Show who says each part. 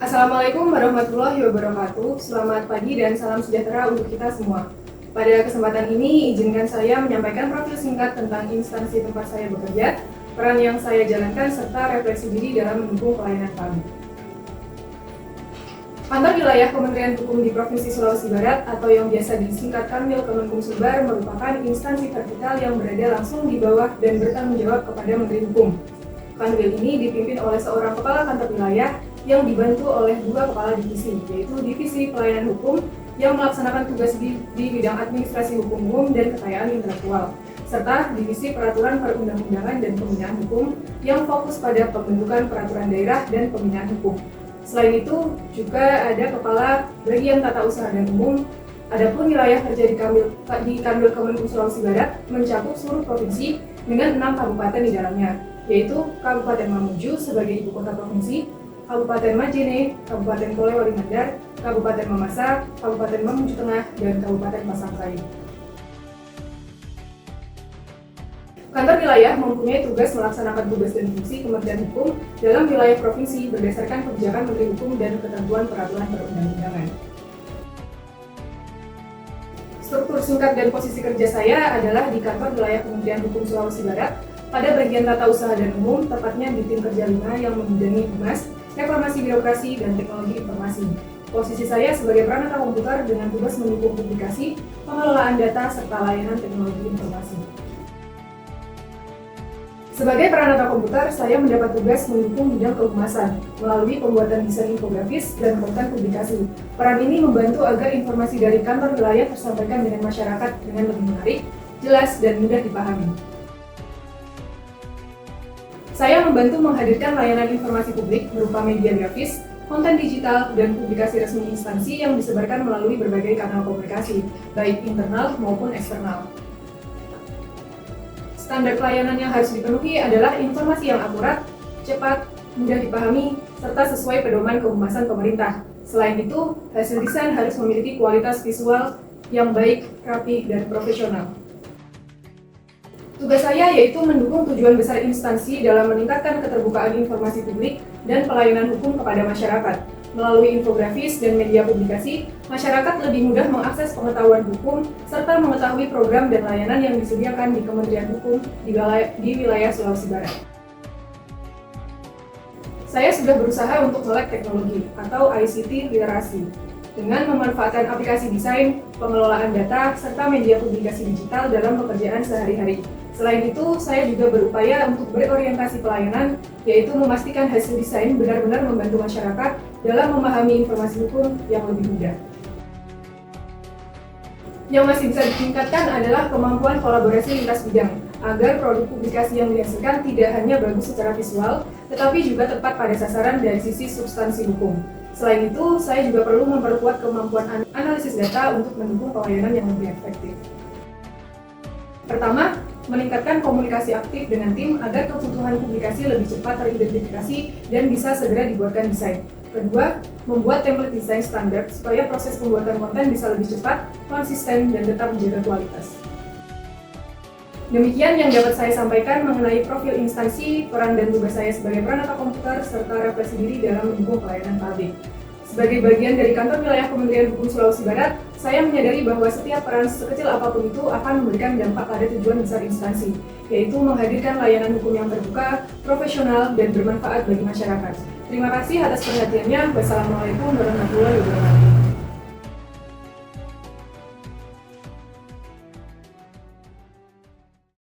Speaker 1: Assalamualaikum warahmatullahi wabarakatuh. Selamat pagi dan salam sejahtera untuk kita semua. Pada kesempatan ini, izinkan saya menyampaikan profil singkat tentang instansi tempat saya bekerja, peran yang saya jalankan, serta refleksi diri dalam mendukung pelayanan publik. Kantor Wilayah Kementerian Hukum di Provinsi Sulawesi Barat atau yang biasa disingkat Kanwil Kemenkum Sumbar merupakan instansi vertikal yang berada langsung di bawah dan bertanggung jawab kepada Menteri Hukum. Kanwil ini dipimpin oleh seorang kepala kantor wilayah yang dibantu oleh dua kepala divisi, yaitu Divisi Pelayanan Hukum yang melaksanakan tugas di bidang administrasi hukum umum dan kekayaan intelektual, serta Divisi Peraturan Perundang-undangan dan Pembinaan Hukum yang fokus pada pembentukan peraturan daerah dan pembinaan hukum. Selain itu, juga ada Kepala Bagian Tata Usaha dan Umum. Adapun wilayah kerja di Kanwil Kemenkum Sulawesi Barat mencakup seluruh provinsi dengan 6 kabupaten di dalamnya, yaitu Kabupaten Mamuju sebagai ibu kota provinsi, Kabupaten Majene, Kabupaten Polewali Mandar, Kabupaten Mamasa, Kabupaten Mamuju Tengah, dan Kabupaten Pasangkayu. Kantor wilayah mempunyai tugas melaksanakan tugas dan fungsi Kementerian Hukum dalam wilayah provinsi berdasarkan kebijakan Menteri Hukum dan ketentuan peraturan perundang-undangan. Struktur singkat dan posisi kerja saya adalah di Kantor Wilayah Kementerian Hukum Sulawesi Barat pada bagian Tata Usaha dan Umum, tepatnya di tim kerja 5 yang membidangi humas, reformasi birokrasi, dan teknologi informasi. Posisi saya sebagai peranata komputer dengan tugas mendukung publikasi, pengelolaan data, serta layanan teknologi informasi. Sebagai peranata komputer, saya mendapat tugas mendukung bidang kehumasan melalui pembuatan desain infografis dan konten publikasi. Peran ini membantu agar informasi dari kantor wilayah tersampaikan dengan masyarakat dengan lebih menarik, jelas, dan mudah dipahami. Saya membantu menghadirkan layanan informasi publik berupa media grafis, konten digital, dan publikasi resmi instansi yang disebarkan melalui berbagai kanal komunikasi, baik internal maupun eksternal. Standar pelayanan yang harus dipenuhi adalah informasi yang akurat, cepat, mudah dipahami, serta sesuai pedoman kehumasan pemerintah. Selain itu, hasil desain harus memiliki kualitas visual yang baik, rapi, dan profesional. Tugas saya yaitu mendukung tujuan besar instansi dalam meningkatkan keterbukaan informasi publik dan pelayanan hukum kepada masyarakat. Melalui infografis dan media publikasi, masyarakat lebih mudah mengakses pengetahuan hukum serta mengetahui program dan layanan yang disediakan di Kementerian Hukum di wilayah Sulawesi Barat. Saya sudah berusaha untuk melek teknologi atau ICT literasi dengan memanfaatkan aplikasi desain, pengelolaan data, serta media publikasi digital dalam pekerjaan sehari-hari. Selain itu, saya juga berupaya untuk berorientasi pelayanan, yaitu memastikan hasil desain benar-benar membantu masyarakat dalam memahami informasi hukum yang lebih mudah. Yang masih bisa ditingkatkan adalah kemampuan kolaborasi lintas bidang, agar produk publikasi yang dihasilkan tidak hanya bagus secara visual, tetapi juga tepat pada sasaran dari sisi substansi hukum. Selain itu, saya juga perlu memperkuat kemampuan analisis data untuk mendukung pelayanan yang lebih efektif. Pertama, meningkatkan komunikasi aktif dengan tim agar kebutuhan publikasi lebih cepat teridentifikasi dan bisa segera dibuatkan desain. Kedua, membuat template desain standar supaya proses pembuatan konten bisa lebih cepat, konsisten, dan tetap menjaga kualitas. Demikian yang dapat saya sampaikan mengenai profil instansi, peran dan tugas saya sebagai peranata komputer, serta refleksi diri dalam mendukung pelayanan publik. Sebagai bagian dari Kantor Wilayah Kementerian Hukum Sulawesi Barat, saya menyadari bahwa setiap peran sekecil apapun itu akan memberikan dampak pada tujuan besar instansi, yaitu menghadirkan layanan hukum yang terbuka, profesional, dan bermanfaat bagi masyarakat. Terima kasih atas perhatiannya. Wassalamualaikum warahmatullahi wabarakatuh.